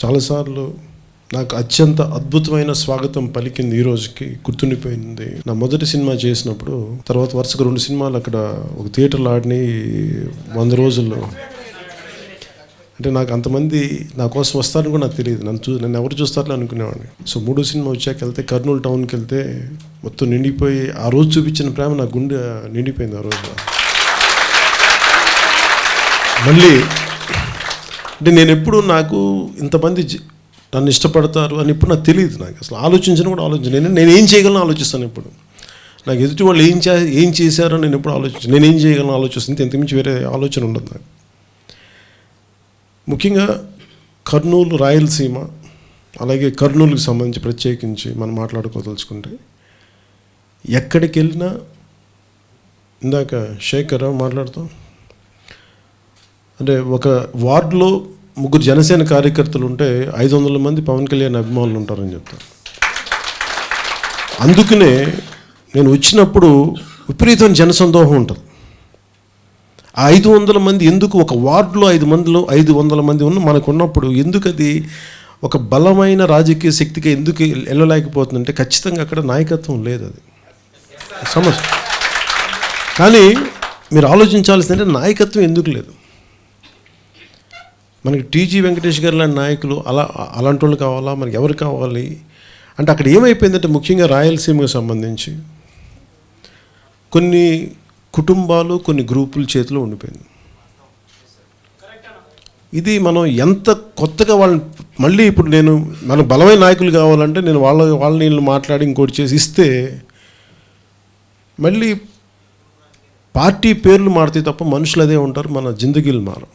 చాలాసార్లు నాకు అత్యంత అద్భుతమైన స్వాగతం పలికింది. ఈ రోజుకి గుర్తుండిపోయింది. నా మొదటి సినిమా చేసినప్పుడు తర్వాత వరుసగా 2 సినిమాలు అక్కడ ఒక థియేటర్లో ఆడినాయి 100 రోజుల్లో. అంటే నాకు అంతమంది నా కోసం వస్తారని కూడా నాకు తెలియదు. నన్ను ఎవరు చూస్తారని అనుకునేవాడిని. సో 3 సినిమా వచ్చాక వెళ్తే కర్నూలు టౌన్కి వెళ్తే మొత్తం నిండిపోయి ఆ రోజు చూపించిన ప్రేమ నా గుండె నిండిపోయింది. ఆ రోజు మళ్ళీ అంటే నేను ఎప్పుడు నాకు ఇంతమంది నన్ను ఇష్టపడతారు అని ఇప్పుడు నాకు తెలియదు. నాకు అసలు ఆలోచించను కూడా ఆలోచించను. నేను ఏం చేయగలను ఆలోచిస్తాను. ఇప్పుడు నాకు ఎదుటి వాళ్ళు ఏం చేశారో నేను ఎప్పుడు ఆలోచించాను. నేను ఏం చేయగలను ఆలోచిస్తుంది. ఇంతకుమించి వేరే ఆలోచన ఉండదు నాకు. ముఖ్యంగా కర్నూలు, రాయలసీమ, అలాగే కర్నూలుకి సంబంధించి ప్రత్యేకించి మనం మాట్లాడుకోదలుచుకుంటే ఎక్కడికి వెళ్ళినా ఇందాక శేఖర్ మాట్లాడుతాం అంటే ఒక వార్డులో 3 జనసేన కార్యకర్తలు ఉంటే 500 మంది పవన్ కళ్యాణ్ అభిమానులు ఉంటారని చెప్తారు. అందుకనే నేను వచ్చినప్పుడు విపరీతమైన జనసందోహం ఉంటుంది. ఆ 500 మంది ఎందుకు ఒక వార్డులో 500 మంది ఉన్న మనకు ఉన్నప్పుడు ఎందుకు అది ఒక బలమైన రాజకీయ శక్తికి ఎందుకు వెళ్ళలేకపోతుందంటే ఖచ్చితంగా అక్కడ నాయకత్వం లేదు. అది సమస్య. కానీ మీరు ఆలోచించాల్సిందంటే నాయకత్వం ఎందుకు లేదు. మనకి టీజీ వెంకటేష్ గారు లాంటి నాయకులు అలాంటి వాళ్ళు కావాలా, మనకి ఎవరు కావాలి అంటే అక్కడ ఏమైపోయిందంటే ముఖ్యంగా రాయలసీమకు సంబంధించి కొన్ని కుటుంబాలు, కొన్ని గ్రూపుల చేతిలో ఉండిపోయింది. ఇది మనం ఎంత కొత్తగా వాళ్ళని మళ్ళీ ఇప్పుడు మనకు బలమైన నాయకులు కావాలంటే నేను వాళ్ళని మాట్లాడి ఇంకోటి చేసి ఇస్తే మళ్ళీ పార్టీ పేర్లు మారుతాయి తప్ప మనుషులు అదే ఉంటారు. మన జిందగీలు మారు,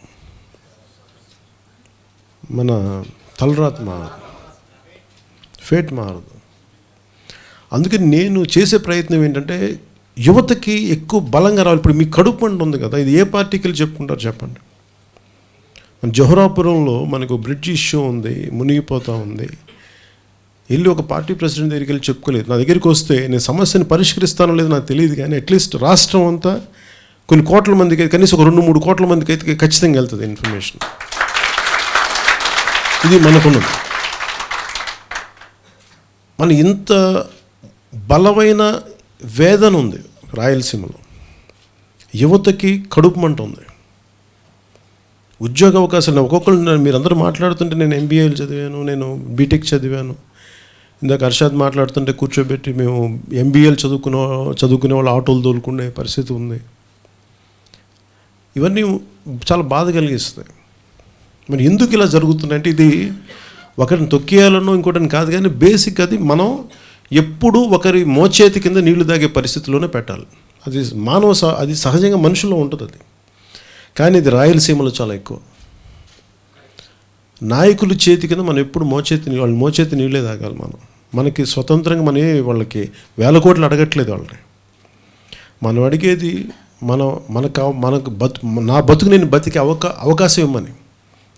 మన తలరాత మారదు, ఫేట్ మారదు. అందుకని నేను చేసే ప్రయత్నం ఏంటంటే యువతకి ఎక్కువ బలంగా రావాలి. ఇప్పుడు మీ కడుపు పంట ఉంది కదా, ఇది ఏ పార్టీకి వెళ్ళి చెప్పుకుంటారు చెప్పండి. మన జోహరాపురంలో మనకు బ్రిడ్జ్ ఇష్యూ ఉంది, మునిగిపోతూ ఉంది. వెళ్ళి ఒక పార్టీ ప్రెసిడెంట్ దగ్గరికి వెళ్ళి చెప్పుకోలేదు. నా దగ్గరికి వస్తే నేను సమస్యను పరిష్కరిస్తానో లేదో నాకు తెలియదు, కానీ అట్లీస్ట్ రాష్ట్రం అంతా కొన్ని కోట్ల మందికి, కనీసం ఒక 2-3 కోట్ల మందికి అయితే ఖచ్చితంగా వెళ్తుంది ఇన్ఫర్మేషన్. ఇది మనకున్నది. మన ఇంత బలమైన వేదన ఉంది రాయలసీమలో. యువతకి కడుపు మంట ఉంది. ఉద్యోగ అవకాశాలు ఒక్కొక్కరు మీరందరూ మాట్లాడుతుంటే నేను ఎంబీఏలు చదివాను, నేను బీటెక్ చదివాను. ఇందాక హర్షాద్ మాట్లాడుతుంటే కూర్చోబెట్టి మేము ఎంబీఏలు చదువుకునే వాళ్ళు ఆటోలు తోలుకునే పరిస్థితి ఉంది. ఇవన్నీ చాలా బాధ కలిగిస్తాయి. మరి ఎందుకు ఇలా జరుగుతుందంటే ఇది ఒకరిని తొక్కేయాలనో ఇంకోటిని కాదు, కానీ బేసిక్ అది మనం ఎప్పుడూ ఒకరి మోచేతి కింద నీళ్లు తాగే పరిస్థితిలోనే పెట్టాలి. అది సహజంగా మనుషుల్లో ఉంటుంది అది. కానీ ఇది రాయలసీమలో చాలా ఎక్కువ. నాయకుల చేతి కింద మనం ఎప్పుడు వాళ్ళ మోచేతి నీళ్ళే తాగాలి. మనకి స్వతంత్రంగా వాళ్ళకి 1000 కోట్లు అడగట్లేదు వాళ్ళని. మనం అడిగేది నా బతుకు నేను బతికే అవకాశం ఇవ్వమని.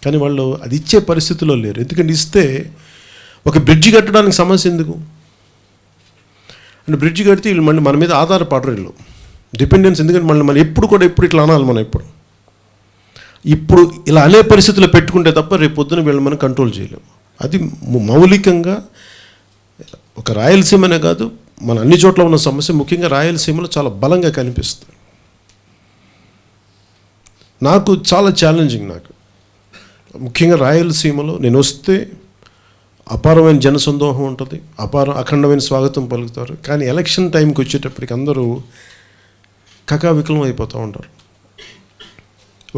కానీ వాళ్ళు అది ఇచ్చే పరిస్థితిలో లేరు. ఎందుకంటే ఇస్తే ఒక బ్రిడ్జి కట్టడానికి సమస్య ఎందుకు అంటే బ్రిడ్జి కడితే వీళ్ళు మళ్ళీ మన మీద ఆధారపడరు. వీళ్ళు డిపెండెన్స్. ఎందుకంటే మనం ఎప్పుడు ఇట్లా అనాలి. మనం ఇప్పుడు ఇలా అనే పరిస్థితుల్లో పెట్టుకుంటే తప్ప రేపు పొద్దున వీళ్ళు మనం కంట్రోల్ చేయలేము. అది మౌలికంగా ఒక రాయలసీమనే కాదు, మన అన్ని చోట్ల ఉన్న సమస్య ముఖ్యంగా రాయలసీమలో చాలా బలంగా కనిపిస్తుంది. నాకు చాలా ఛాలెంజింగ్. నాకు ముఖ్యంగా రాయలసీమలో నేను వస్తే అపారమైన జనసందోహం ఉంటుంది, అఖండమైన స్వాగతం పలుకుతారు. కానీ ఎలక్షన్ టైంకి వచ్చేటప్పటికి అందరూ కకావికలం అయిపోతూ ఉంటారు.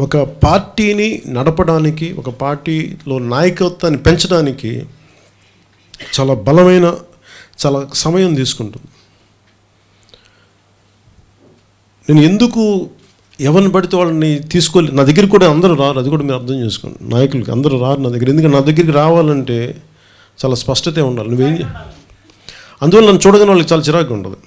ఒక పార్టీని నడపడానికి, ఒక పార్టీలో నాయకత్వాన్ని పెంచడానికి చాలా బలమైన, చాలా సమయం తీసుకుంటుంది. నేను ఎందుకు ఎవరిని పడితే వాళ్ళని తీసుకోలేదు. నా దగ్గరికి కూడా అందరూ రారు, అది కూడా మీరు అర్థం చేసుకోండి. నాయకులకి అందరూ రారు నా దగ్గర. ఎందుకంటే నా దగ్గరికి రావాలంటే చాలా స్పష్టత ఉండాలి. అందువల్ల నన్ను చూడగానే వాళ్ళకి చాలా చిరాకు ఉండదు.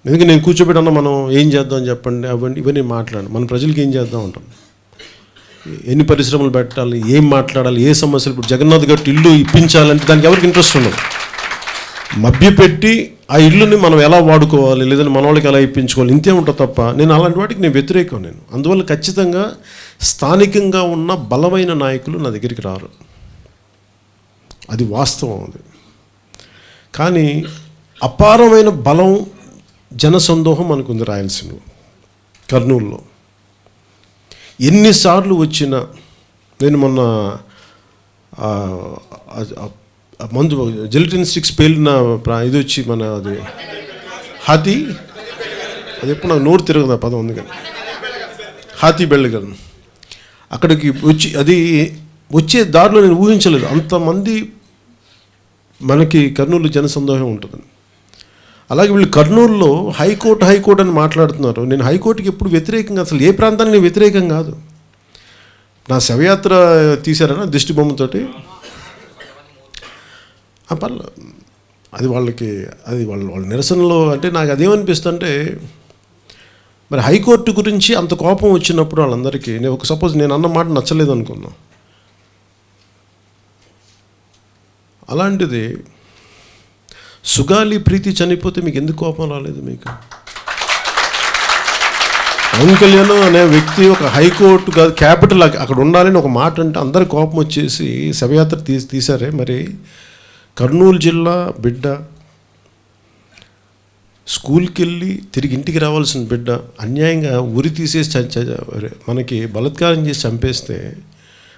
ఎందుకంటే నేను కూర్చోబెట్టన్నా మనం ఏం చేద్దాం చెప్పండి, ఇవన్నీ మాట్లాడండి. మన ప్రజలకి ఏం చేద్దాం ఉంటాం, ఎన్ని పరిశ్రమలు పెట్టాలి, ఏం మాట్లాడాలి, ఏ సమస్యలు. ఇప్పుడు జగన్నాథ్ గట్టి ఇల్లు ఇప్పించాలంటే దానికి ఎవరికి ఇంట్రెస్ట్ ఉండదు. మభ్యపెట్టి ఆ ఇల్లుని మనం ఎలా వాడుకోవాలి, లేదంటే మన వాళ్ళకి ఎలా ఇప్పించుకోవాలి, ఇంతే ఉంటుంది తప్ప నేను అలాంటి వాటికి నేను వ్యతిరేకం. అందువల్ల ఖచ్చితంగా స్థానికంగా ఉన్న బలమైన నాయకులు నా దగ్గరికి రారు, అది వాస్తవం. అది కానీ అపారమైన బలం, జనసందోహం మనకుంది రాయలసీమలో, కర్నూలులో. ఎన్నిసార్లు వచ్చినా, నేను మొన్న మందు జెలటిన్ స్టిక్స్ పేలిన ఇది వచ్చి మన అది హాతీ, అది ఎప్పుడు నాకు నోరు తిరగదు ఆ పదం ఉంది కానీ, హాతీ బెళ్ళగలను అక్కడికి వచ్చి అది వచ్చే దారిలో నేను ఊహించలేదు అంతమంది మనకి కర్నూలు జనసందోహం ఉంటుందని. అలాగే వీళ్ళు కర్నూలులో హైకోర్టు అని మాట్లాడుతున్నారు. నేను హైకోర్టుకి ఎప్పుడు వ్యతిరేకంగా, అసలు ఏ ప్రాంతానికి వ్యతిరేకం కాదు. నా శవయాత్ర తీశారన్న దిష్టి బొమ్మతోటి, పర్లేదు, అది వాళ్ళకి, అది వాళ్ళ నిరసనలో. అంటే నాకు అదేమనిపిస్తుంటే, మరి హైకోర్టు గురించి అంత కోపం వచ్చినప్పుడు వాళ్ళందరికీ, నేను సపోజ్ నేను అన్న మాట నచ్చలేదు అనుకున్నా, అలాంటిది సుగాలి ప్రీతి చనిపోతే మీకు ఎందుకు కోపం రాలేదు? మీకు పవన్ కళ్యాణ్ అనే వ్యక్తి ఒక హైకోర్టు కాదు, క్యాపిటల్ అక్కడ ఉండాలని ఒక మాట అంటే అందరి కోపం వచ్చేసి శవయాత్ర తీశారే. మరి కర్నూలు జిల్లా బిడ్డ, స్కూల్కి వెళ్ళి తిరిగి ఇంటికి రావాల్సిన బిడ్డ అన్యాయంగా ఉరి తీసేసి మనకి బలాత్కారం చేసి చంపేస్తే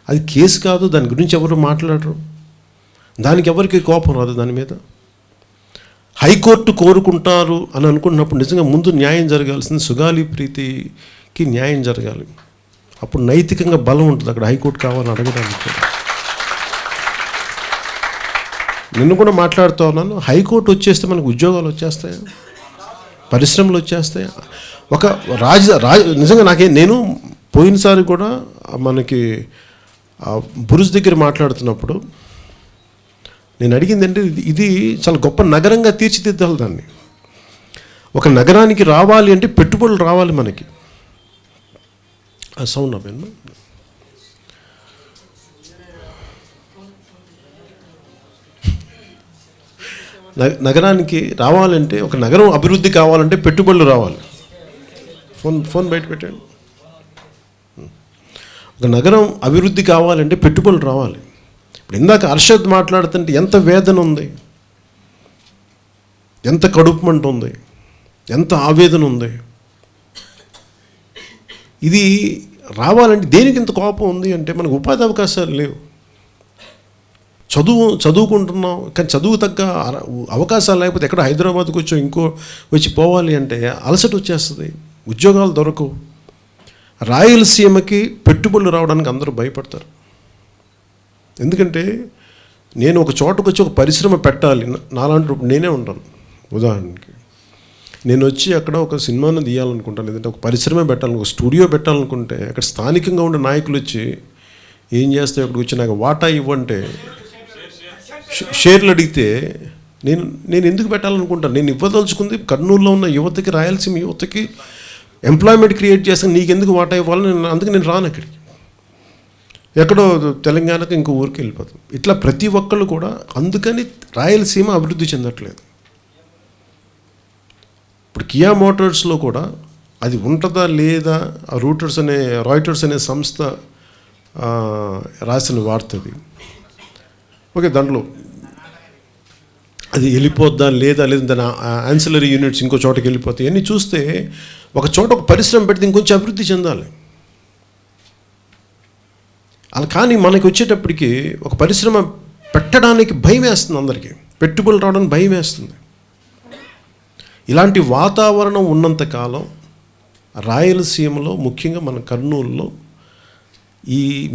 అది కేసు కాదు, దాని గురించి ఎవరు మాట్లాడరు, దానికి ఎవరికి కోపం రాదు. దాని మీద హైకోర్టు కోరుకుంటారు అని అనుకున్నప్పుడు నిజంగా ముందు న్యాయం జరగాల్సింది సుగాలి ప్రీతికి న్యాయం జరగాలి. అప్పుడు నైతికంగా బలం ఉంటుంది అక్కడ హైకోర్టు కావాలని అడగడానికి. నిన్ను కూడా మాట్లాడుతూ ఉన్నాను, హైకోర్టు వచ్చేస్తే మనకు ఉద్యోగాలు వచ్చేస్తాయా, పరిశ్రమలు వచ్చేస్తాయా? ఒక నిజంగా నేను పోయినసారి కూడా మనకి బురుజ్ దగ్గర మాట్లాడుతున్నప్పుడు నేను అడిగింది అంటే, ఇది చాలా గొప్ప నగరంగా తీర్చిదిద్దాలి దాన్ని. ఒక నగరానికి రావాలి అంటే పెట్టుబడులు రావాలి మనకి. ఆ సౌండ్ అవేనా? నగరానికి రావాలంటే, ఒక నగరం అభివృద్ధి కావాలంటే పెట్టుబడులు రావాలి. ఫోన్ బయట పెట్టండి. ఒక నగరం అభివృద్ధి కావాలంటే పెట్టుబడులు రావాలి. ఇప్పుడు ఇందాక అర్షద్ మాట్లాడుతుంటే ఎంత వేదన ఉంది, ఎంత కడుపు మంట ఉంది, ఎంత ఆవేదన ఉంది. ఇది రావాలంటే దేనికి ఇంత కోపం ఉంది అంటే, మనకు ఉపాధి అవకాశాలు లేవు. చదువుకుంటున్నాం కానీ చదువు తగ్గ అవకాశాలు లేకపోతే ఎక్కడ హైదరాబాద్కి వచ్చి పోవాలి అంటే అలసట వచ్చేస్తుంది, ఉద్యోగాలు దొరకవు. రాయలసీమకి పెట్టుబడులు రావడానికి అందరూ భయపడతారు. ఎందుకంటే నేను ఒక చోటకు వచ్చి ఒక పరిశ్రమ పెట్టాలి, నాలాంటి నేనే ఉంటాను. ఉదాహరణకి నేను వచ్చి అక్కడ ఒక సినిమాను తీయాలనుకుంటాను, లేదంటే ఒక పరిశ్రమ పెట్టాలని, ఒక స్టూడియో పెట్టాలనుకుంటే అక్కడ స్థానికంగా ఉండే నాయకులు వచ్చి ఏం చేస్తే అక్కడికి వచ్చి నాకు వాటా ఇవ్వంటే, షేర్లు అడిగితే నేను ఎందుకు పెట్టాలనుకుంటాను? నేను ఇవ్వదలుచుకుంది కర్నూలులో ఉన్న యువతకి, రాయలసీమ యువతకి ఎంప్లాయ్మెంట్ క్రియేట్ చేస్తాను, నీకెందుకు వాటా ఇవ్వాలని. అందుకే నేను రాను అక్కడికి, ఎక్కడో తెలంగాణకు ఇంకో ఊరికి వెళ్ళిపోతాం. ఇట్లా ప్రతి ఒక్కళ్ళు కూడా. అందుకని రాయలసీమ అభివృద్ధి చెందట్లేదు. ఇప్పుడు కియా మోటార్స్లో కూడా అది ఉంటుందా లేదా, రాయిటర్స్ అనే సంస్థ రాసిన వార్తది. ఓకే, దాంట్లో అది వెళ్ళిపోద్దా లేదా దాని యాన్సిలరీ యూనిట్స్ ఇంకో చోటకి వెళ్ళిపోతాయి. అన్నీ చూస్తే ఒక చోట ఒక పరిశ్రమ పెడితే ఇంకొంచెం అభివృద్ధి చెందాలి. అలా కానీ మనకి వచ్చేటప్పటికి ఒక పరిశ్రమ పెట్టడానికి భయం వేస్తుంది, అందరికీ పెట్టుబడులు రావడానికి భయం వేస్తుంది. ఇలాంటి వాతావరణం ఉన్నంతకాలం రాయలసీమలో, ముఖ్యంగా మన కర్నూలులో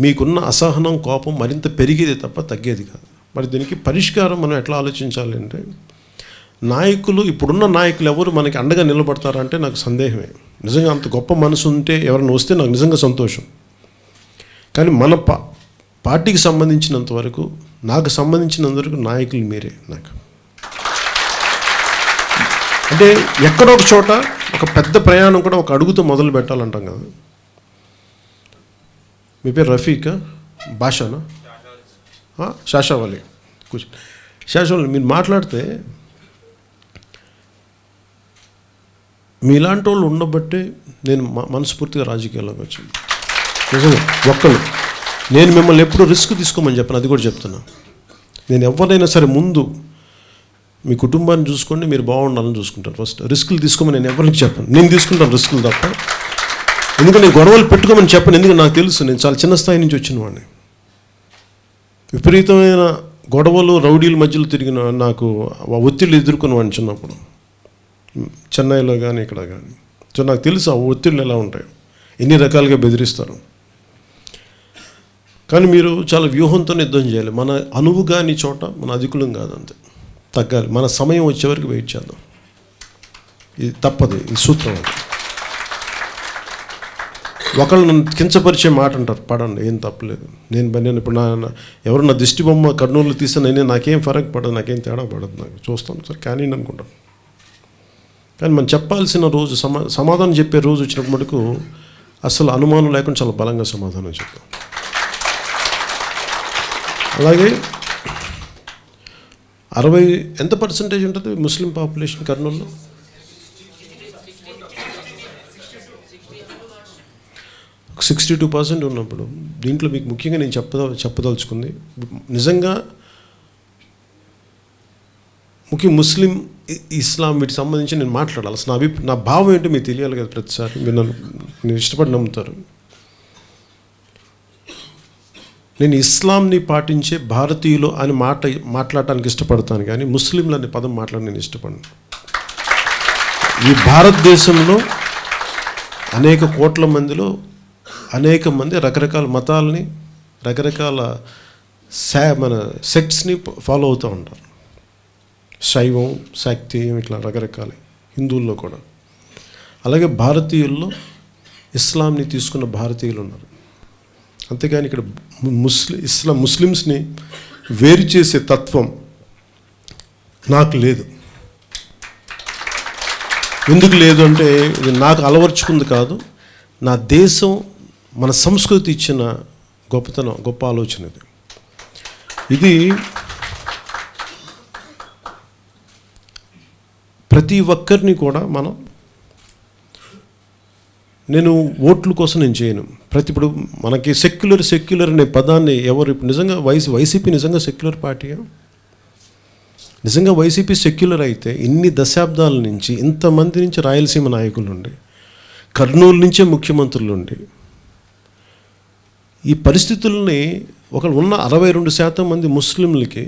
మీకున్న అసహనం, కోపం మరింత పెరిగేది తప్ప తగ్గేది కాదు. మరి దీనికి పరిష్కారం మనం ఎట్లా ఆలోచించాలి అంటే, నాయకులు, ఇప్పుడున్న నాయకులు ఎవరు మనకి అండగా నిలబడతారంటే నాకు సందేహమే. నిజంగా అంత గొప్ప మనసు ఉంటే ఎవరైనా వస్తే నాకు నిజంగా సంతోషం. కానీ మన పార్టీకి సంబంధించినంత వరకు, నాకు సంబంధించినంత వరకు నాయకులు మీరే. నాకు అంటే ఎక్కడో ఒక చోట ఒక పెద్ద ప్రయాణం కూడా ఒక అడుగుతో మొదలు పెట్టాలంటాం కదా. మీ పేరు రఫీకా, భాషనా, శాషావళి, శాషావళి. మీరు మాట్లాడితే మీలాంటి వాళ్ళు ఉండబట్టే నేను మనస్ఫూర్తిగా రాజకీయాల్లోకి వచ్చాను. నిజంగా ఒక్కళ్ళు నేను మిమ్మల్ని ఎప్పుడు రిస్క్ తీసుకోమని చెప్పను, అది కూడా చెప్తున్నా. నేను ఎవరైనా సరే ముందు మీ కుటుంబాన్ని చూసుకోండి, మీరు బాగుండాలని చూసుకుంటాను. ఫస్ట్ రిస్కులు తీసుకోమని నేను ఎవరికి చెప్పను, నేను తీసుకుంటాను రిస్కులు తప్ప. ఎందుకంటే నేను గొడవలు పెట్టుకోమని చెప్పను, ఎందుకంటే నాకు తెలుసు నేను చాలా చిన్న స్థాయి నుంచి వచ్చిన వాడిని. విపరీతమైన గొడవలు రౌడీల మధ్యలో తిరిగిన నాకు ఒత్తిళ్ళు ఎదుర్కొన్న వాడిని చిన్నప్పుడు, చెన్నైలో కానీ ఇక్కడ కానీ. సో నాకు తెలుసు ఆ ఒత్తిళ్ళు ఎలా ఉంటాయో, ఎన్ని రకాలుగా బెదిరిస్తారు. కానీ మీరు చాలా వ్యూహంతో యుద్ధం చేయాలి. మన అనువు కాని చోట మన అధికులం కాదంతే, తగ్గాలి. మన సమయం వచ్చే వరకు వెయిట్ చేద్దాం. ఇది తప్పదు, ఇది సూత్రం. అది ఒకళ్ళు నన్ను కించపరిచే మాట అంటారు, పడండి, ఏం తప్పలేదు. నేను ఇప్పుడు ఎవరు నా దిష్టి బొమ్మ కర్నూలు తీసానైనా నాకేం ఫరక్ పడదు, నాకేం తేడా పడదు. నాకు చూస్తాను సార్ కానీ అనుకుంటాను. కానీ మనం చెప్పాల్సిన రోజు సమాధానం చెప్పే రోజు వచ్చినప్పుడు మటుకు అసలు అనుమానం లేకుండా చాలా బలంగా సమాధానం చెప్తాం. అలాగే 60% ఉంటుంది ముస్లిం పాపులేషన్ కర్నూలులో? 62% ఉన్నప్పుడు దీంట్లో మీకు ముఖ్యంగా నేను చెప్పదలుచుకుంది నిజంగా ముఖ్యం ముస్లిం ఇస్లాం వీటికి సంబంధించి నేను మాట్లాడాలి. అసలు నా భావం ఏంటో మీకు తెలియాలి కదా. ప్రతిసారి మీరు నేను ఇష్టపడి నమ్ముతారు. నేను ఇస్లాంని పాటించే భారతీయులు అని మాట్లాడటానికి ఇష్టపడతాను, కానీ ముస్లింలు అనే పదం మాట్లాడి నేను ఇష్టపడను. ఈ భారతదేశంలో అనేక కోట్ల మందిలో అనేక మంది రకరకాల మతాలని రకరకాల మన సెక్ట్స్ని ఫాలో అవుతూ ఉంటారు. శైవం, శాక్తేయం, ఇట్లా రకరకాల హిందువుల్లో కూడా. అలాగే భారతీయుల్లో ఇస్లాంని తీసుకున్న భారతీయులు ఉన్నారు. అంతేగాని ఇక్కడ ముస్లిమ్స్ని వేరు చేసే తత్వం నాకు లేదు. ఎందుకు లేదు అంటే ఇది నాకు అలవర్చుకుంది కాదు, నా దేశం మన సంస్కృతి ఇచ్చిన గొప్పతనం, గొప్ప ఆలోచన ఇది. ఇది ప్రతి ఒక్కరిని కూడా నేను ఓట్ల కోసం నేను చేయను. ఇప్పుడు మనకి సెక్యులర్ అనే పదాన్ని ఎవరు ఇప్పుడు నిజంగా వైసీపీ నిజంగా సెక్యులర్ పార్టీయా? నిజంగా వైసీపీ సెక్యులర్ అయితే ఇన్ని దశాబ్దాల నుంచి ఇంతమంది నుంచి రాయలసీమ నాయకులు ఉండి, కర్నూలు నుంచే ముఖ్యమంత్రులు ఉండి, ఈ పరిస్థితుల్ని ఒకళ్ళు ఉన్న 62% మంది ముస్లింలకి,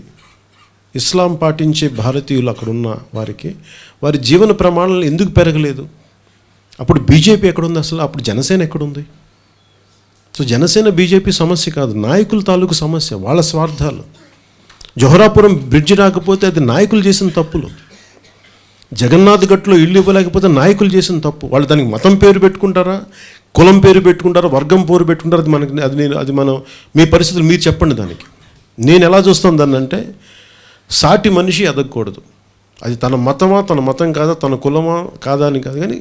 ఇస్లాం పాటించే భారతీయులు అక్కడ ఉన్న వారికి వారి జీవన ప్రమాణాలు ఎందుకు పెరగలేదు? అప్పుడు బీజేపీ ఎక్కడుంది అసలు? అప్పుడు జనసేన ఎక్కడుంది? సో జనసేన బీజేపీ సమస్య కాదు, నాయకుల తాలూకు సమస్య, వాళ్ళ స్వార్థాలు. జోహరాపురం బ్రిడ్జి రాకపోతే అది నాయకులు చేసిన తప్పులు. జగన్నాథ్ గట్లో ఇల్లు ఇవ్వలేకపోతే నాయకులు చేసిన తప్పు. వాళ్ళు దానికి మతం పేరు పెట్టుకుంటారా, కులం పేరు పెట్టుకుంటారా, వర్గం పేరు పెట్టుకుంటారా? అది మనం మీ పరిస్థితులు మీరు చెప్పండి. దానికి నేను ఎలా చూస్తాను దాన్ని అంటే, సాటి మనిషి ఎదగకూడదు. అది తన మతమా, తన మతం కాదా, తన కులమా కాదా అని కాదు, కానీ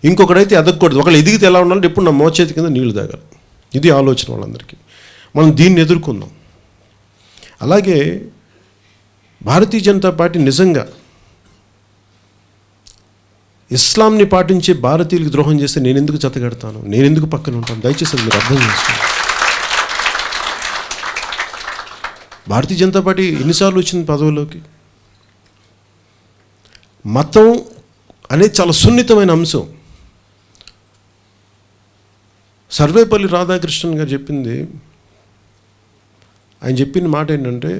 ఇంకొకడైతే ఎదగకూడదు. ఒకళ్ళు ఎదిగితే ఎలా ఉండాలంటే ఎప్పుడు నా మోచేతి కింద నీళ్లు తాగాలి. ఇది ఆలోచన వాళ్ళందరికీ. మనం దీన్ని ఎదుర్కొందాం. అలాగే భారతీయ జనతా పార్టీ నిజంగా ఇస్లాంని పాటించే భారతీయులకు ద్రోహం చేస్తే నేను ఎందుకు జతగడతాను, నేను ఎందుకు పక్కన ఉంటాను? దయచేసి అది మీరు అర్థం చేసుకోండి. భారతీయ జనతా పార్టీ ఎన్నిసార్లు వచ్చింది పదవిలోకి? మతం అనేది చాలా సున్నితమైన అంశం. సర్వేపల్లి రాధాకృష్ణన్ గారు ఆయన చెప్పిన మాట ఏంటంటే,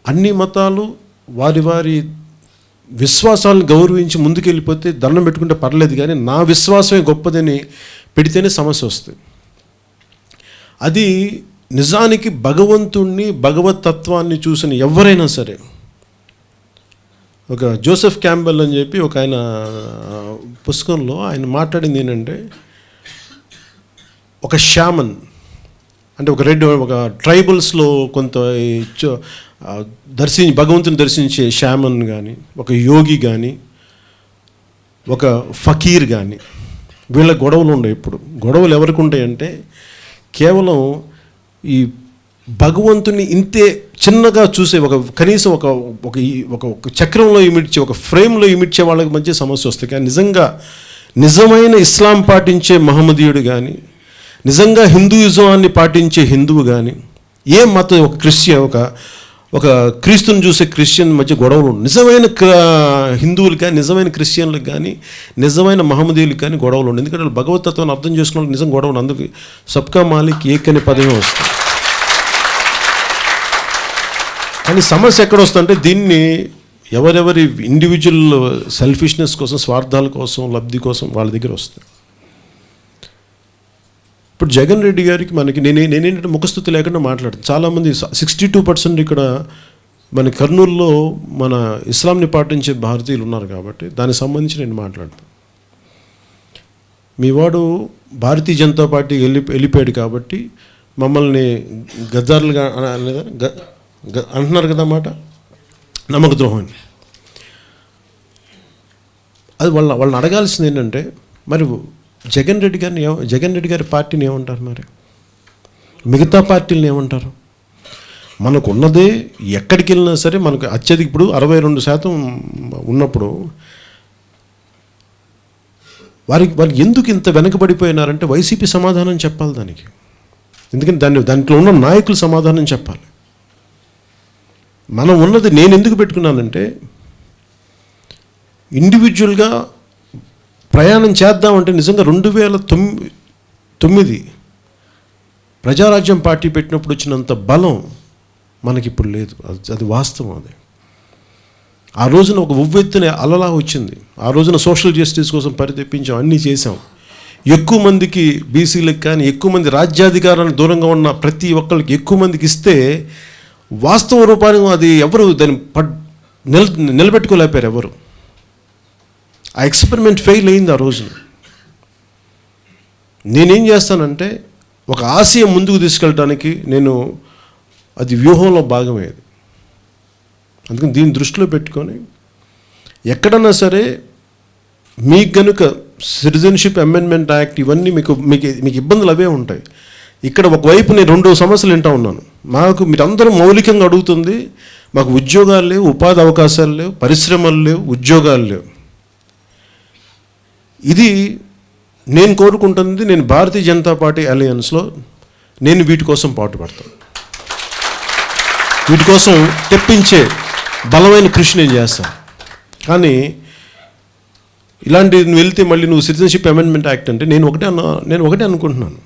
అన్ని మతాలు వారి వారి విశ్వాసాలను గౌరవించి ముందుకెళ్ళిపోతే దండం పెట్టుకుంటే పర్లేదు, కానీ నా విశ్వాసమే గొప్పదని పెడితేనే సమస్య వస్తుంది. అది నిజానికి భగవంతుణ్ణి, భగవతత్వాన్ని చూసిన ఎవరైనా సరే, ఒక జోసెఫ్ క్యాంబెల్ అని చెప్పి ఒక ఆయన పుస్తకంలో ఆయన మాట్లాడింది ఏంటంటే, ఒక షామన్ అంటే ఒక ట్రైబల్స్లో కొంత భగవంతుని దర్శించే షామన్ కానీ, ఒక యోగి కానీ, ఒక ఫకీర్ కానీ, వీళ్ళ గొడవలు ఉండవు. ఇప్పుడు గొడవలు ఎవరికి ఉంటాయంటే కేవలం ఈ భగవంతుని ఇంతే చిన్నగా చూసే కనీసం ఒక చక్రంలో ఇమిడ్చే, ఒక ఫ్రేమ్లో ఇమిడ్చే వాళ్ళకి మధ్య సమస్య వస్తాయి. కానీ నిజమైన ఇస్లాం పాటించే మహమ్మదీయుడు కానీ, నిజంగా హిందూయిజాన్ని పాటించే హిందువు కానీ, ఏ మతం, ఒక క్రిస్టియన్, ఒక క్రీస్తుని చూసే క్రిస్టియన్ మధ్య గొడవలు ఉండవు. నిజమైన హిందువులు కానీ, నిజమైన క్రిస్టియన్లకు కానీ, నిజమైన మహమ్మదీయులకు కానీ గొడవలు ఉండవు. ఎందుకంటే వాళ్ళు భగవతత్వాన్ని అర్థం చేసుకున్న నిజం గొడవలు. అందుకు సబ్కా మాలిక్ ఏక్ అనే పదమే వస్తుంది. కానీ సమస్య ఎక్కడ వస్తుందంటే దీన్ని ఎవరెవరి ఇండివిజువల్ సెల్ఫిష్నెస్ కోసం, స్వార్థాల కోసం, లబ్ధి కోసం వాళ్ళ దగ్గర వస్తుంది. ఇప్పుడు జగన్ రెడ్డి గారికి నేనేంటంటే ముఖస్థుతి లేకుండా మాట్లాడుతాను. చాలామంది 62% ఇక్కడ మన కర్నూలులో మన ఇస్లాంని పాటించే భారతీయులు ఉన్నారు కాబట్టి దానికి సంబంధించి నేను మాట్లాడతాను. మీ వాడు భారతీయ జనతా పార్టీ వెళ్ళిపోయాడు కాబట్టి మమ్మల్ని గద్దారులుగా అంటున్నారు కదా మాట, నమ్మక ద్రోహం. అది వాళ్ళని అడగాల్సింది ఏంటంటే, మరి జగన్ రెడ్డి గారి పార్టీని ఏమంటారు, మరి మిగతా పార్టీలను ఏమంటారు? మనకు ఉన్నదే ఎక్కడికి వెళ్ళినా సరే మనకు అత్యధిక ఇప్పుడు 62% ఉన్నప్పుడు వారికి ఎందుకు ఇంత వెనకబడిపోయినారంటే వైసీపీ సమాధానం చెప్పాలి దానికి. ఎందుకంటే దాంట్లో ఉన్న నాయకులు సమాధానం చెప్పాలి. మనం ఉన్నది నేను ఎందుకు పెట్టుకున్నానంటే, ఇండివిజువల్గా ప్రయాణం చేద్దామంటే నిజంగా 2009 ప్రజారాజ్యం పార్టీ పెట్టినప్పుడు వచ్చినంత బలం మనకిప్పుడు లేదు. అది వాస్తవం. అది ఆ రోజున ఒక ఉవ్వెత్తున అలలా వచ్చింది. ఆ రోజున సోషల్ జస్టిస్ కోసం పరితెప్పించాం, అన్నీ చేసాం. ఎక్కువ మందికి, బీసీలకు కానీ ఎక్కువ మంది రాజ్యాధికారానికి దూరంగా ఉన్న ప్రతి ఒక్కరికి ఎక్కువ మందికి ఇస్తే వాస్తవ రూపాన్ని అది ఎవరు దాన్ని నిలబెట్టుకోలేపారు ఎవరు. ఆ ఎక్స్పెరిమెంట్ ఫెయిల్ అయింది ఆ రోజున. నేనేం చేస్తానంటే ఒక ఆశయం ముందుకు తీసుకెళ్ళడానికి అది వ్యూహంలో భాగమేది. అందుకని దీన్ని దృష్టిలో పెట్టుకొని ఎక్కడన్నా సరే మీకు కనుక సిటిజన్షిప్ అమెండ్మెంట్ యాక్ట్ ఇవన్నీ మీకు ఇబ్బందులు అవే ఉంటాయి. ఇక్కడ ఒకవైపు నేను 2 సమస్యలు వింటా ఉన్నాను. మీరందరూ మౌలికంగా అడుగుతుంది, మాకు ఉద్యోగాలు లేవు, ఉపాధి అవకాశాలు లేవు, పరిశ్రమలు లేవు, ఉద్యోగాలు లేవు. ఇది నేను కోరుకుంటుంది. నేను భారతీయ జనతా పార్టీ అలయన్స్లో నేను వీటి కోసం పాటుపడతాను. వీటి కోసం తెప్పించే బలమైన కృషి నేను చేస్తాను. కానీ ఇలాంటి నువ్వు వెళ్తే మళ్ళీ నువ్వు సిటిజన్షిప్ అమెండ్మెంట్ యాక్ట్ అంటే నేను ఒకటే అనుకుంటున్నాను.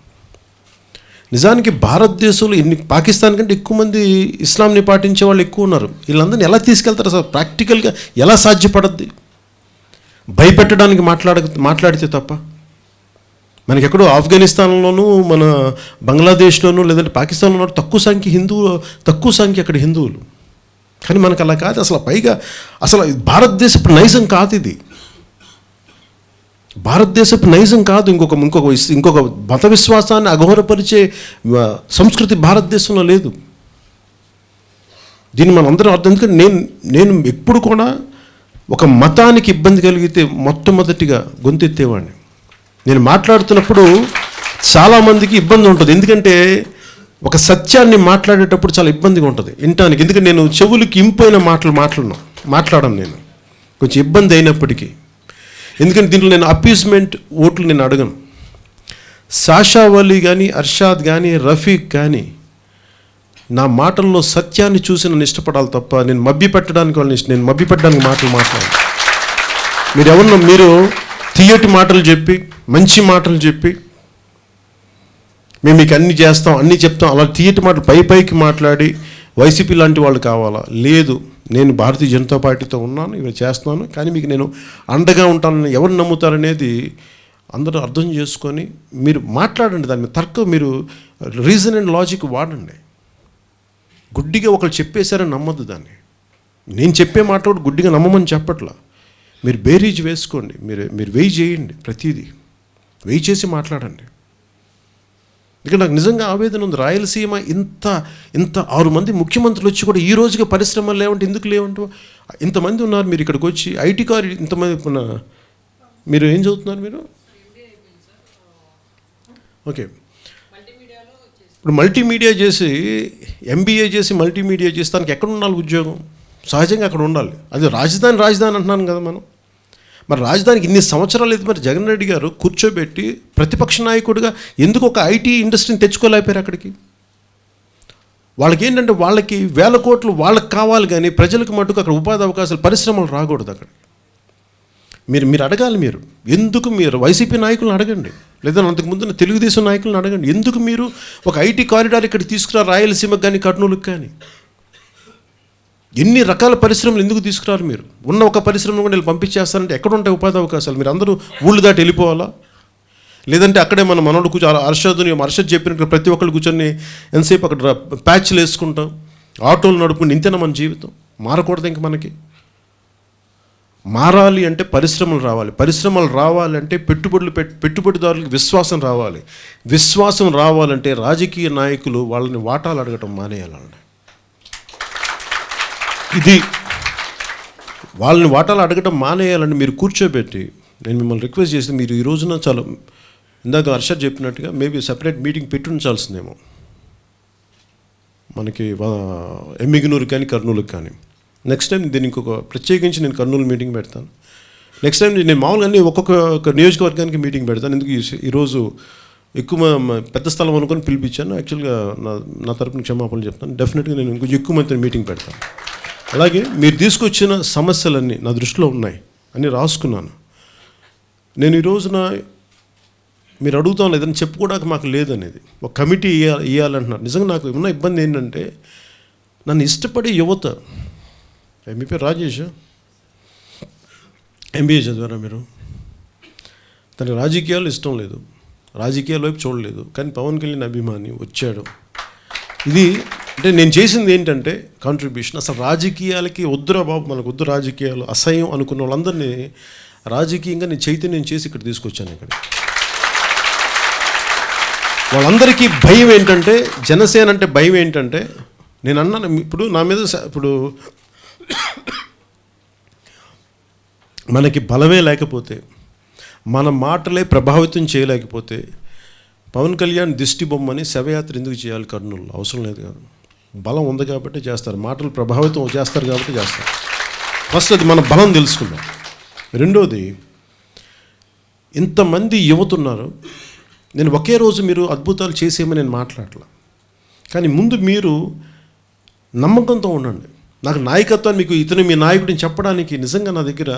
నిజానికి భారతదేశంలో పాకిస్తాన్ కంటే ఎక్కువ మంది ఇస్లాంని పాటించే వాళ్ళు ఎక్కువ ఉన్నారు. వీళ్ళందరినీ ఎలా తీసుకెళ్తారు అసలు? ప్రాక్టికల్గా ఎలా సాధ్యపడద్ది? భయపెట్టడానికి మాట్లాడితే తప్ప. మనకి ఎక్కడో ఆఫ్ఘనిస్తాన్లోనూ, మన బంగ్లాదేశ్లోనూ, లేదంటే పాకిస్తాన్లో తక్కువ సంఖ్య అక్కడ హిందువులు. కానీ మనకు అలా కాదు అసలు. పైగా అసలు భారతదేశపు నైజం కాదు ఇది. భారతదేశపు నైజం కాదు. ఇంకొక మత విశ్వాసాన్ని అఘోరపరిచే సంస్కృతి భారతదేశంలో లేదు. దీన్ని మనం అందరం అర్థం. ఎందుకంటే నేను ఎప్పుడు కూడా ఒక మతానికి ఇబ్బంది కలిగితే మొట్టమొదటిగా గొంతెత్తేవాడిని. నేను మాట్లాడుతున్నప్పుడు చాలామందికి ఇబ్బంది ఉంటుంది. ఎందుకంటే ఒక సత్యాన్ని మాట్లాడేటప్పుడు చాలా ఇబ్బందిగా ఉంటుంది వినటానికి. ఎందుకంటే నేను చెవులకి ఇంపైన మాట్లాడను నేను, కొంచెం ఇబ్బంది అయినప్పటికీ. ఎందుకంటే దీంట్లో నేను అపీస్మెంట్ ఓట్లు నేను అడగను. సాషా వలీ కానీ, అర్షాద్ కానీ, రఫీక్ కానీ నా మాటల్లో సత్యాన్ని చూసి నన్ను ఇష్టపడాలి తప్ప నేను మభ్యపెట్టడానికి మాట్లాడాను. మీరు తీయటి మాటలు చెప్పి, మంచి మాటలు చెప్పి మేము మీకు అన్నీ చేస్తాం, అన్నీ చెప్తాం, అలా తీయటి మాటలు పైకి మాట్లాడి వైసీపీ లాంటి వాళ్ళు కావాలా? లేదు, నేను భారతీయ జనతా పార్టీతో ఉన్నాను, ఇవి చేస్తున్నాను, కానీ మీకు నేను అండగా ఉంటానని ఎవరు నమ్ముతారనేది అందరూ అర్థం చేసుకొని మీరు మాట్లాడండి. దాని మీద మీరు రీజన్ అండ్ లాజిక్ వాడండి. గుడ్డిగా ఒకరు చెప్పేశారని నమ్మద్దు దాన్ని. నేను చెప్పే మాట కూడా గుడ్డిగా నమ్మమని చెప్పట్లా. మీరు బేరీజ్ వేసుకోండి, మీరు వెయ్యి చేయండి, ప్రతిదీ వెయ్యి చేసి మాట్లాడండి. ఇక్కడ నాకు నిజంగా ఆవేదన ఉంది. రాయలసీమ ఇంత 6 మంది ముఖ్యమంత్రులు వచ్చి కూడా ఈ రోజుగా పరిశ్రమలు లేవంటే ఎందుకు లేవంటే ఇంతమంది ఉన్నారు. మీరు ఇక్కడికి వచ్చి ఐటీ కార్ ఇంతమంది మీరు ఏం చదువుతున్నారు? మీరు ఓకే, ఇప్పుడు మల్టీమీడియా చేసి ఎంబీఏ చేసి మల్టీమీడియా చేసి దానికి ఎక్కడ ఉండాలి ఉద్యోగం? సహజంగా అక్కడ ఉండాలి. అది రాజధాని అంటున్నాను కదా మనం. మరి రాజధానికి ఇన్ని సంవత్సరాలు అయితే మరి జగన్ రెడ్డి గారు కూర్చోబెట్టి ప్రతిపక్ష నాయకుడిగా ఎందుకు ఒక ఐటీ ఇండస్ట్రీని తెచ్చుకోలేకపోయారు అక్కడికి? వాళ్ళకి ఏంటంటే వాళ్ళకి వేల కోట్లు వాళ్ళకి కావాలి, కానీ ప్రజలకు మటుకు అక్కడ ఉపాధి అవకాశాలు, పరిశ్రమలు రాకూడదు అక్కడ. మీరు అడగాలి. ఎందుకు మీరు వైసీపీ నాయకులను అడగండి, లేదా అంతకుముందు తెలుగుదేశం నాయకులను అడగండి. ఎందుకు మీరు ఒక ఐటీ కారిడార్ ఇక్కడ తీసుకురా, రాయలసీమకు కానీ కర్నూలుకి కానీ? ఎన్ని రకాల పరిశ్రమలు ఎందుకు తీసుకురారు? మీరు ఉన్న ఒక పరిశ్రమను కూడా వీళ్ళు పంపించేస్తారంటే ఎక్కడ ఉంటాయి ఉపాధి అవకాశాలు? మీరు అందరూ ఊళ్ళు దాటి వెళ్ళిపోవాలా? లేదంటే అక్కడే మన మనోడు కూర్చొని అర్షద్ చెప్పినట్టు ప్రతి ఒక్కళ్ళు కూర్చొని ఎంతసేపు అక్కడ ప్యాచ్లు వేసుకుంటాం, ఆటోలు నడుపుకుంటే ఇంతేనా మన జీవితం? మారకూడదు ఇంక మనకి. మారాలి అంటే పరిశ్రమలు రావాలి. పరిశ్రమలు రావాలంటే పెట్టుబడిదారులకు విశ్వాసం రావాలి. విశ్వాసం రావాలంటే రాజకీయ నాయకులు వాళ్ళని వాటాలు అడగటం మానేయాలండి. ఇది వాళ్ళని వాటాలు అడగటం మానేయాలని మీరు కూర్చోబెట్టి, నేను మిమ్మల్ని రిక్వెస్ట్ చేసి, మీరు ఈ రోజున చాలా ఇందాక హర్షద్ చెప్పినట్టుగా మేబీ సెపరేట్ మీటింగ్ పెట్టి ఉంచాల్సిందేమో మనకి ఎమ్మిగనూరు కానీ కర్నూలుకి కానీ. నెక్స్ట్ టైం దీనికి ఇంకొక ప్రత్యేకించి నేను కర్నూలు మీటింగ్ పెడతాను. నెక్స్ట్ టైం నేను మామూలుగా అన్నీ ఒక్కొక్క నియోజకవర్గానికి మీటింగ్ పెడతాను. ఎందుకు ఈరోజు ఎక్కువ పెద్ద స్థలం అనుకొని పిలిపించాను. యాక్చువల్గా నా తరపున క్షమాపణలు చెప్తాను. డెఫినెట్గా నేను ఇంకొంచెం ఎక్కువ మందితో మీటింగ్ పెడతాను. అలాగే మీరు తీసుకొచ్చిన సమస్యలన్నీ నా దృష్టిలో ఉన్నాయి అని రాసుకున్నాను. నేను ఈ రోజున మీరు అడుగుతాం లేదని చెప్పుకోవడానికి మాకు లేదనేది, ఒక కమిటీ ఇవ్వాలంటున్నారు. నిజంగా నాకు ఉన్న ఇబ్బంది ఏంటంటే, నన్ను ఇష్టపడే యువత, మీ పేరు రాజేష్, ఎంబీఏ చదివారా మీరు? తనకి రాజకీయాలు ఇష్టం లేదు, రాజకీయాల వైపు చూడలేదు, కానీ పవన్ కళ్యాణ్ అభిమాని వచ్చాడు. ఇది అంటే నేను చేసింది ఏంటంటే కాంట్రిబ్యూషన్. అసలు రాజకీయాలకి వద్దురా బాబు, మనకు వద్దు రాజకీయాలు, అసహ్యం అనుకున్న వాళ్ళందరినీ రాజకీయంగా నేను చైతన్యం చేసి ఇక్కడ తీసుకొచ్చాను. ఇక్కడ వాళ్ళందరికీ భయం ఏంటంటే, జనసేన అంటే భయం ఏంటంటే, నేను అన్నాను ఇప్పుడు నా మీద ఇప్పుడు మనకి బలమే లేకపోతే, మన మాటలే ప్రభావితం చేయలేకపోతే, పవన్ కళ్యాణ్ దిష్టి బొమ్మని శవయాత్ర ఎందుకు చేయాలి కర్నూలు? అవసరం లేదు కదా. బలం ఉంది కాబట్టి చేస్తారు, మాటలు ప్రభావితం చేస్తారు కాబట్టి చేస్తారు. ఫస్ట్ అది మన బలం తెలుసుకుందాం. రెండోది, ఇంతమంది యువతున్నారు. నేను ఒకే రోజు మీరు అద్భుతాలు చేసేమని నేను మాట్లాడలే, కానీ ముందు మీరు నమ్మకంతో ఉండండి. నాకు నాయకత్వాన్ని మీకు ఇతను మీ నాయకుడిని చెప్పడానికి నిజంగా నా దగ్గర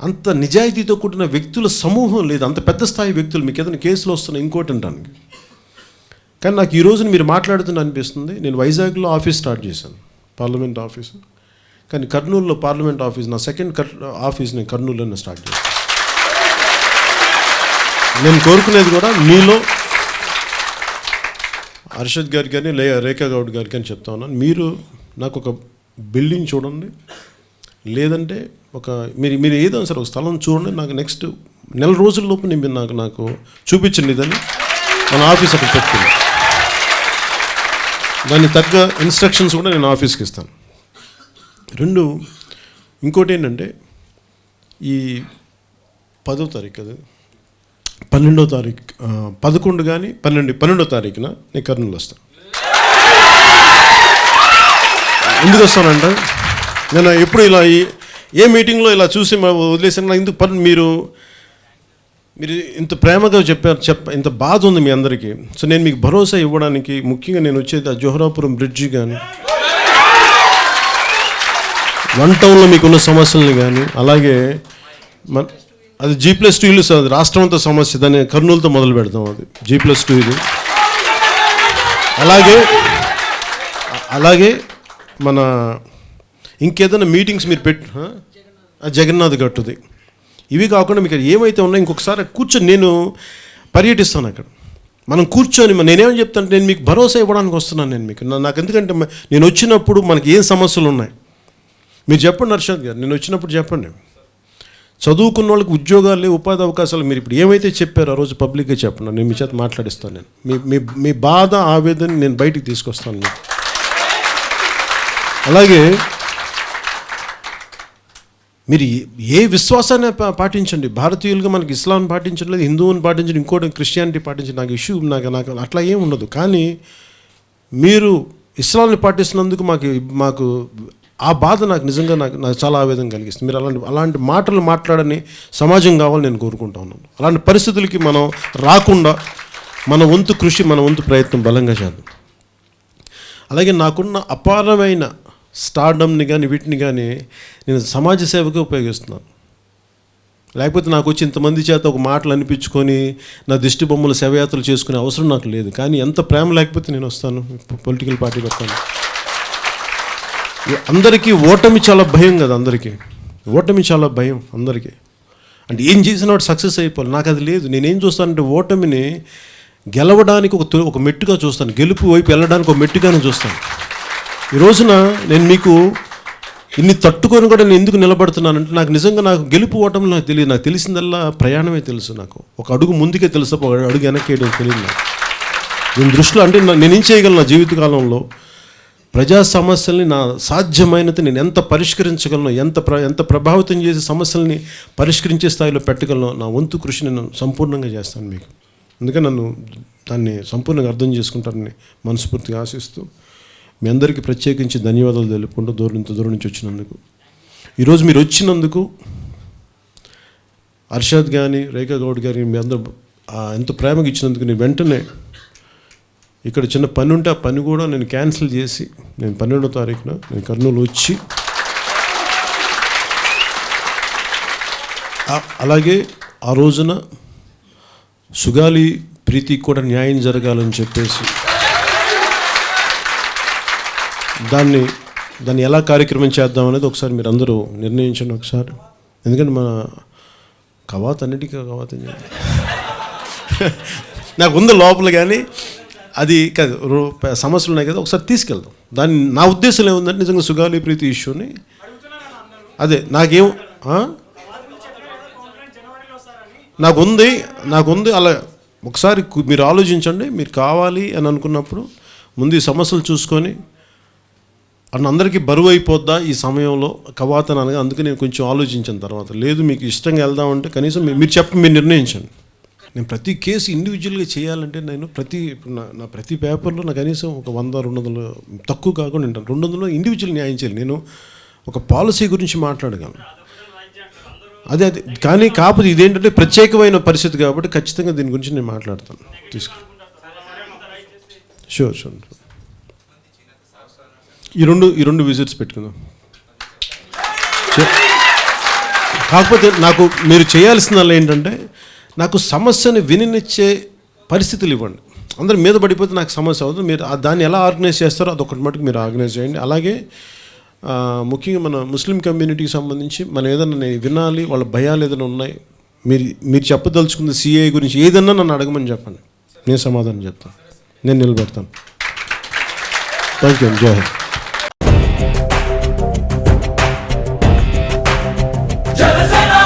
అంత నిజాయితీతో కూడిన వ్యక్తుల సమూహం లేదు. అంత పెద్ద స్థాయి వ్యక్తులు మీకు ఏదైనా కేసులు వస్తున్నాయి ఇంకోటి అంటానికి. కానీ నాకు ఈ రోజున మీరు మాట్లాడుతున్న అనిపిస్తుంది. నేను వైజాగ్లో ఆఫీస్ స్టార్ట్ చేశాను, పార్లమెంట్ ఆఫీసు. కానీ కర్నూలులో పార్లమెంట్ ఆఫీస్, నా సెకండ్ ఆఫీస్ నేను కర్నూలులోనే స్టార్ట్ చేశాను. నేను కోరుకునేది కూడా మీలో హర్షద్ గారి కానీ రేఖా గౌడ్ గారి కానీ చెప్తా ఉన్నాను, మీరు నాకు ఒక బిల్డింగ్ చూడండి, లేదంటే మీరు ఏదైనా సరే ఒక స్థలం చూడండి, నాకు నెక్స్ట్ నెల రోజుల్లోపు నేను నాకు చూపించండి ఇదని మన ఆఫీస్ అక్కడ పెట్టుకుని, దానికి తగ్గ ఇన్స్ట్రక్షన్స్ కూడా నేను ఆఫీస్కి ఇస్తాను. రెండు, ఇంకోటి ఏంటంటే, ఈ 10వ తారీఖు కదా, 12వ తారీఖు 11 కానీ 12వ తారీఖున నేను కర్నూలు వస్తాను. ఎందుకు వస్తానంటే, నేను ఎప్పుడు ఇలా ఏ మీటింగ్లో ఇలా చూసి వదిలేసాను. నాకు ఎందుకు మీరు ఇంత ప్రేమగా ఇంత బాధ ఉంది మీ అందరికీ. సో నేను మీకు భరోసా ఇవ్వడానికి ముఖ్యంగా నేను వచ్చేది ఆ జోహరాపురం బ్రిడ్జి కానీ, 1 టౌన్లో మీకున్న సమస్యలను కానీ, అలాగే అది G+2 ఇల్లు సార్, అది రాష్ట్రం అంతా సమస్య, దాన్ని కర్నూలుతో మొదలు పెడతాం. అది G+2 ఇది. అలాగే మన ఇంకేదైనా మీటింగ్స్ మీరు జగన్నాథ్ గట్టుది, ఇవి కాకుండా మీకు ఏమైతే ఉన్నాయో ఇంకొకసారి కూర్చొని నేను పర్యటిస్తాను అక్కడ. మనం కూర్చొని నేనేమని చెప్తాను, నేను మీకు భరోసా ఇవ్వడానికి వస్తున్నాను. నేను మీకు నాకు ఎందుకంటే నేను వచ్చినప్పుడు మనకి ఏం సమస్యలు ఉన్నాయి మీరు చెప్పండి హర్షద్ గారు, నేను వచ్చినప్పుడు చెప్పండి. చదువుకున్న వాళ్ళకి ఉద్యోగాలు లేవు, ఉపాధి అవకాశాలు మీరు ఇప్పుడు ఏమైతే చెప్పారో ఆ రోజు పబ్లిక్గా చెప్పండి, నేను మీ చేత మాట్లాడిస్తాను. నేను మీ బాధ ఆవేదన నేను బయటికి తీసుకొస్తాను మీకు. అలాగే మీరు ఏ విశ్వాసాన్ని పాటించండి. భారతీయులుగా మనకి ఇస్లాం పాటించట్లేదు, హిందువుని పాటించండి, ఇంకోటి క్రిస్టియానిటీ పాటించండి. నాకు ఇష్యూ నాకు అట్లా ఏం ఉండదు. కానీ మీరు ఇస్లాంని పాటిస్తున్నందుకు మాకు ఆ బాధ నాకు నిజంగా నాకు చాలా ఆవేదన కలిగిస్తుంది. మీరు అలాంటి మాటలు మాట్లాడని సమాజం కావాలని నేను కోరుకుంటా ఉన్నాను. అలాంటి పరిస్థితులకి మనం రాకుండా మన వంతు కృషి, మన వంతు ప్రయత్నం బలంగా చేద్దాం. అలాగే నాకున్న అపారమైన స్టార్డమ్ని కానీ వీటిని కానీ నేను సమాజ సేవకే ఉపయోగిస్తున్నాను. లేకపోతే నాకు వచ్చి ఇంతమంది చేత ఒక మాటలు అనిపించుకొని నా దిష్టి బొమ్మలు శవయాత్రలు చేసుకునే అవసరం నాకు లేదు. కానీ ఎంత ప్రేమ లేకపోతే నేను వస్తాను, పొలిటికల్ పార్టీ పెడతాను. అందరికీ ఓటమి చాలా భయం కదా, అందరికీ ఓటమి చాలా భయం అందరికీ. అంటే ఏం చేసిన వాడు సక్సెస్ అయిపోవాలి, నాకు అది లేదు. నేనేం చూస్తానంటే ఓటమిని గెలవడానికి ఒక మెట్టుగా చూస్తాను, గెలుపు వైపు వెళ్ళడానికి ఒక మెట్టుగానే చూస్తాను. ఈ రోజున నేను మీకు ఇన్ని తట్టుకొని కూడా నేను ఎందుకు నిలబడుతున్నానంటే నాకు గెలుపు ఓటమి నాకు తెలియదు. నాకు తెలిసిందల్లా ప్రయాణమే తెలుసు. నాకు ఒక అడుగు ముందుకే తెలుసు, ఒక అడుగు వెనక్కి వేయడం తెలియదు నాకు. నేను దృష్టిలో అంటే నేనేం చేయగలను నా జీవితకాలంలో ప్రజా సమస్యల్ని నా సాధ్యమైనది నేను ఎంత పరిష్కరించగలను, ఎంత ప్రభావితం చేసే సమస్యల్ని పరిష్కరించే స్థాయిలో పెట్టగలను, నా వంతు కృషి నేను సంపూర్ణంగా చేస్తాను మీకు. అందుకని దాన్ని సంపూర్ణంగా అర్థం చేసుకుంటారని మనస్ఫూర్తిగా ఆశిస్తూ మీ అందరికీ ప్రత్యేకించి ధన్యవాదాలు తెలుపుకుంటూ దూరం నుంచి వచ్చినందుకు. ఈరోజు మీరు వచ్చినందుకు అర్షద్ కానీ రేఖా గౌడ్ గారి మీ అందరూ ఎంత ప్రేమగా ఇచ్చినందుకు నేను వెంటనే ఇక్కడ చిన్న పని ఉంటే ఆ పని కూడా నేను క్యాన్సిల్ చేసి నేను 12వ తారీఖున నేను కర్నూలు వచ్చి అలాగే ఆ రోజున సుగాలి ప్రీతికి కూడా న్యాయం జరగాలని చెప్పేసి దాన్ని ఎలా కార్యక్రమం చేద్దాం అనేది ఒకసారి మీరు అందరూ నిర్ణయించండి ఒకసారి. ఎందుకంటే మన అన్నిటికీ నాకు ఉంది లోపల, కానీ అది కాదు, సమస్యలు ఉన్నాయి కదా, ఒకసారి తీసుకెళ్దాం. నా ఉద్దేశం ఏముందంటే నిజంగా సుగాలి ప్రీతి ఇష్యూని అదే నాకుంది అలా ఒకసారి మీరు ఆలోచించండి. మీరు కావాలి అని అనుకున్నప్పుడు ముందు ఈ సమస్యలు చూసుకొని అందరికీ బరువు అయిపోద్దా ఈ సమయంలో కవాతన అనగా, అందుకే నేను కొంచెం ఆలోచించిన తర్వాత లేదు మీకు ఇష్టంగా వెళ్దామంటే కనీసం మీరు నిర్ణయించండి. నేను ప్రతి కేసు ఇండివిజువల్గా చేయాలంటే నేను నా ప్రతి పేపర్లో నాకు కనీసం ఒక 100-200 తక్కువ కాకుండా ఉంటాను. 200లో ఇండివిజువల్ న్యాయం చేయాలి. నేను ఒక పాలసీ గురించి మాట్లాడగలను, అదే కానీ కాకపోతే ఇదేంటంటే ప్రత్యేకమైన పరిస్థితి కాబట్టి ఖచ్చితంగా దీని గురించి నేను మాట్లాడతాను. షూర్. ఈ రెండు విజిట్స్ పెట్టుకుందాం. కాకపోతే నాకు మీరు చేయాల్సిందల్లా ఏంటంటే నాకు సమస్యని వినినిచ్చే పరిస్థితులు ఇవ్వండి. అందరు మీద పడిపోతే నాకు సమస్య అవుతుంది. మీరు దాన్ని ఎలా ఆర్గనైజ్ చేస్తారో అదొకటి మటుకు మీరు ఆర్గనైజ్ చేయండి. అలాగే ముఖ్యంగా మన ముస్లిం కమ్యూనిటీకి సంబంధించి మనం ఏదైనా వినాలి, వాళ్ళ భయాలు ఏదైనా ఉన్నాయి, మీరు చెప్పదలుచుకుంది సిఐ గురించి ఏదన్నా నన్ను అడగమని చెప్పండి, నేను సమాధానం చెప్తాను, నేను నిలబెడతాను. Thank you. జై హింద్.